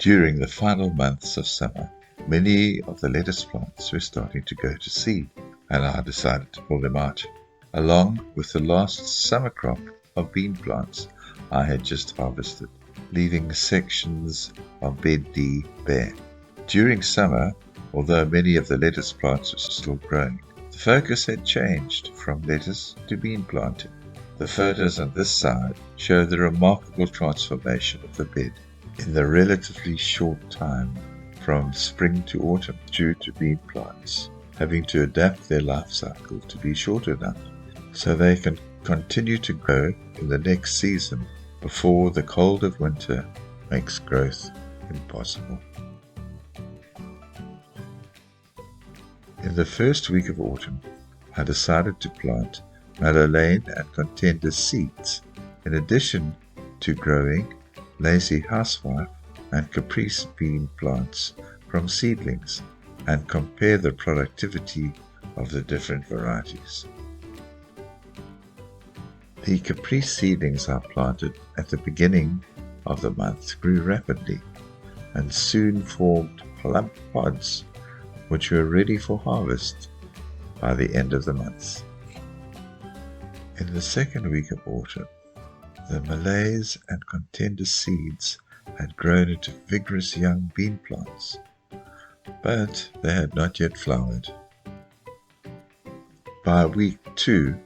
During the final months of summer, many of the lettuce plants were starting to go to seed, and I decided to pull them out, along with the last summer crop of bean plants I had just harvested, leaving sections of bed D bare. During summer, although many of the lettuce plants were still growing, the focus had changed from lettuce to bean planting. The photos on this side show the remarkable transformation of the bed in the relatively short time from spring to autumn due to bean plants having to adapt their life cycle to be short enough so they can continue to grow in the next season before the cold of winter makes growth impossible. In the first week of autumn, I decided to plant Madeleine and Contender seeds, in addition to growing Lazy Housewife and Caprice bean plants from seedlings, and compare the productivity of the different varieties. The Caprice seedlings I planted at the beginning of the month grew rapidly and soon formed plump pods which were ready for harvest by the end of the month. In the second week of autumn, the Malays and Contender seeds had grown into vigorous young bean plants, but they had not yet flowered. By week 2,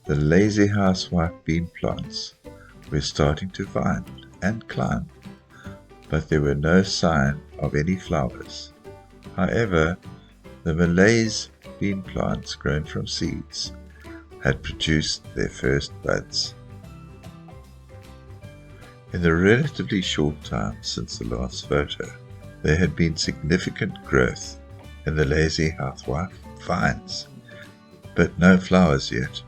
the Lazy Housewife bean plants were starting to vine and climb, but there were no sign of any flowers. However, the Malays bean plants grown from seeds had produced their first buds. In the relatively short time since the last photo, there had been significant growth in the Lazy Housewife vines, but no flowers yet.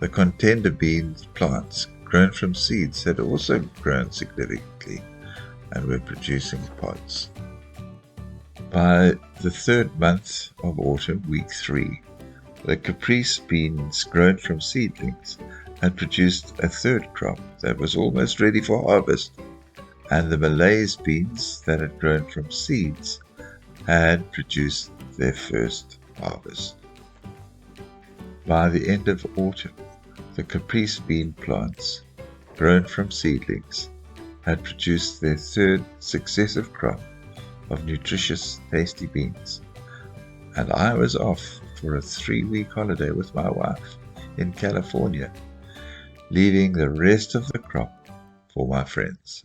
The Contender bean plants grown from seeds had also grown significantly and were producing pods. By the third month of autumn, week 3, the Caprice beans grown from seedlings had produced a third crop that was almost ready for harvest, and the Malays beans that had grown from seeds had produced their first harvest. By the end of autumn, the Caprice bean plants grown from seedlings had produced their third successive crop of nutritious, tasty beans, and I was off for a 3-week holiday with my wife in California, leaving the rest of the crop for my friends.